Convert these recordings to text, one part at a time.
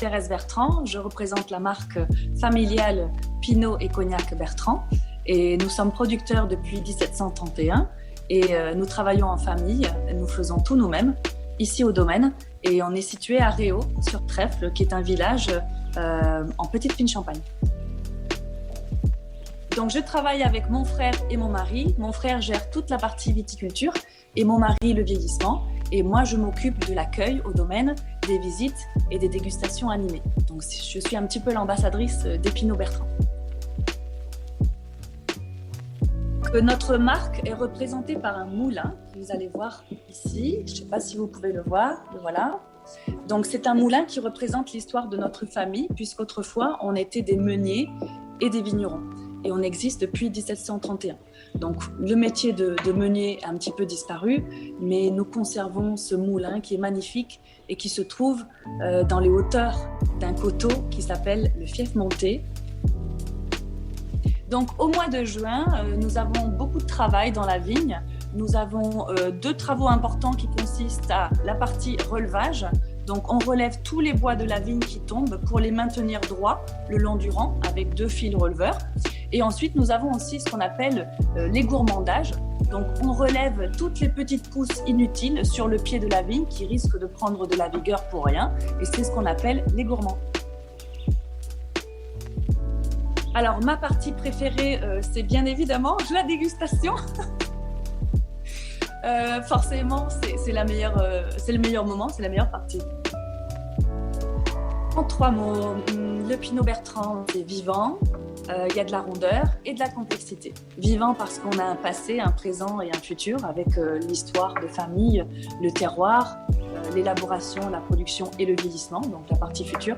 Thérèse Bertrand, je représente la marque familiale Pinot et Cognac Bertrand et nous sommes producteurs depuis 1731 et nous travaillons en famille, nous faisons tout nous-mêmes ici au domaine et on est situé à Réau sur Trèfle qui est un village en petite vigne Champagne. Donc je travaille avec mon frère et mon mari. Mon frère gère toute la partie viticulture et mon mari le vieillissement. Et moi, je m'occupe de l'accueil au domaine, des visites et des dégustations animées. Donc, je suis un petit peu l'ambassadrice des Pinot Bertrand. Notre marque est représentée par un moulin que vous allez voir ici. Je ne sais pas si vous pouvez le voir. Voilà. Donc, c'est un moulin qui représente l'histoire de notre famille, puisqu'autrefois, on était des meuniers et des vignerons. Et on existe depuis 1731. Donc le métier de meunier a un petit peu disparu, mais nous conservons ce moulin qui est magnifique et qui se trouve dans les hauteurs d'un coteau qui s'appelle le Fief Monté. Donc au mois de juin, nous avons beaucoup de travail dans la vigne. Nous avons 2 travaux importants qui consistent à la partie relevage. Donc on relève tous les bois de la vigne qui tombent pour les maintenir droits le long du rang avec 2 fils releveurs. Et ensuite, nous avons aussi ce qu'on appelle l'égourmandage. Donc, on relève toutes les petites pousses inutiles sur le pied de la vigne qui risquent de prendre de la vigueur pour rien. Et c'est ce qu'on appelle l'égourmand. Alors, ma partie préférée, c'est bien évidemment la dégustation. Forcément, c'est le meilleur moment, c'est la meilleure partie. En 3 mots, le Pinot Bertrand, c'est vivant. Il y a de la rondeur et de la complexité. Vivant parce qu'on a un passé, un présent et un futur avec l'histoire de famille, le terroir, l'élaboration, la production et le vieillissement, donc la partie future.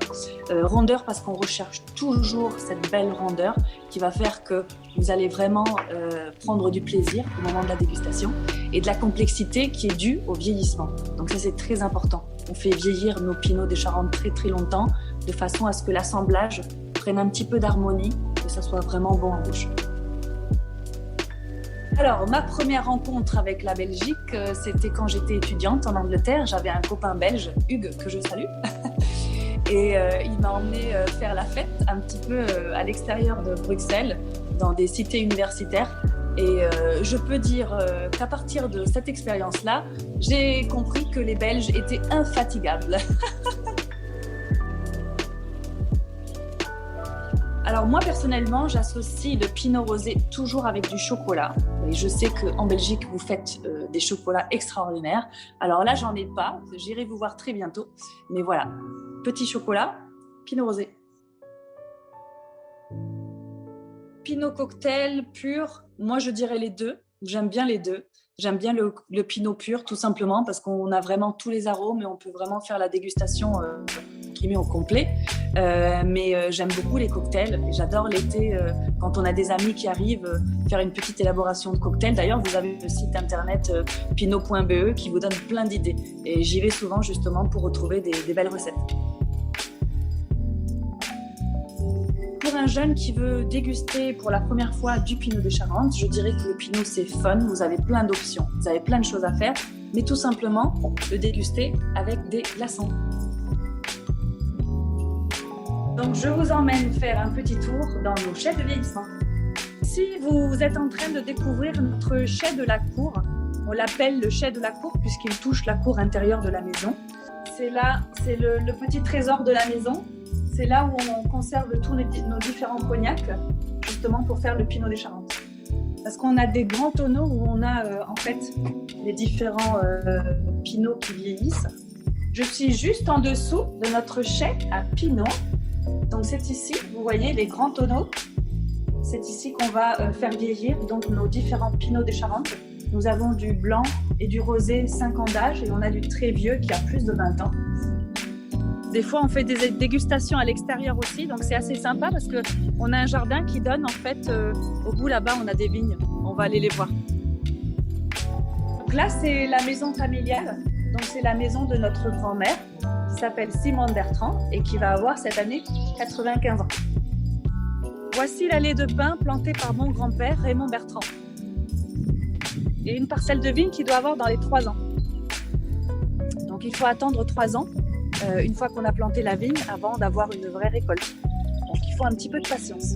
Rondeur parce qu'on recherche toujours cette belle rondeur qui va faire que vous allez vraiment prendre du plaisir au moment de la dégustation. Et de la complexité qui est due au vieillissement. Donc ça, c'est très important. On fait vieillir nos Pinots des Charentes très très longtemps de façon à ce que l'assemblage prenne un petit peu d'harmonie, que ça soit vraiment bon en bouche. Alors, ma première rencontre avec la Belgique, c'était quand j'étais étudiante en Angleterre. J'avais un copain belge, Hugues, que je salue. Et il m'a emmené faire la fête un petit peu à l'extérieur de Bruxelles, dans des cités universitaires. Et je peux dire qu'à partir de cette expérience-là, j'ai compris que les Belges étaient infatigables. Alors moi personnellement, j'associe le Pinot Rosé toujours avec du chocolat. Et je sais qu'en Belgique, vous faites des chocolats extraordinaires. Alors là, j'en ai pas. J'irai vous voir très bientôt. Mais voilà, petit chocolat, Pinot Rosé. Pinot cocktail pur, moi je dirais les deux. J'aime bien les deux. J'aime bien le Pinot pur tout simplement parce qu'on a vraiment tous les arômes et on peut vraiment faire la dégustation au complet. Mais j'aime beaucoup les cocktails. J'adore l'été quand on a des amis qui arrivent faire une petite élaboration de cocktail. D'ailleurs, vous avez le site internet pinot.be qui vous donne plein d'idées. Et j'y vais souvent justement pour retrouver des belles recettes. Pour un jeune qui veut déguster pour la première fois du Pinot des Charentes, je dirais que le Pinot c'est fun, vous avez plein d'options, vous avez plein de choses à faire, mais tout simplement le déguster avec des glaçons. Donc je vous emmène faire un petit tour dans nos chais de vieillissement. Si vous êtes en train de découvrir notre chai de la cour, on l'appelle le chai de la cour puisqu'il touche la cour intérieure de la maison. C'est là, c'est le petit trésor de la maison. C'est là où on conserve tous nos différents cognacs, justement pour faire le Pinot des Charentes. Parce qu'on a des grands tonneaux où on a en fait les différents Pinots qui vieillissent. Je suis juste en dessous de notre chai à Pinot. Donc c'est ici, vous voyez les grands tonneaux. C'est ici qu'on va faire vieillir donc nos différents Pinots des Charentes. Nous avons du blanc et du rosé 5 ans d'âge et on a du très vieux qui a plus de 20 ans. Des fois, on fait des dégustations à l'extérieur aussi, donc c'est assez sympa parce qu'on a un jardin qui donne en fait, au bout là-bas, on a des vignes. On va aller les voir. Donc là, c'est la maison familiale. Donc c'est la maison de notre grand-mère qui s'appelle Simone Bertrand et qui va avoir cette année 95 ans. Voici l'allée de pins plantée par mon grand-père Raymond Bertrand. Et une parcelle de vigne qui doit avoir dans les 3 ans. Donc il faut attendre 3 ans une fois qu'on a planté la vigne avant d'avoir une vraie récolte. Donc il faut un petit peu de patience.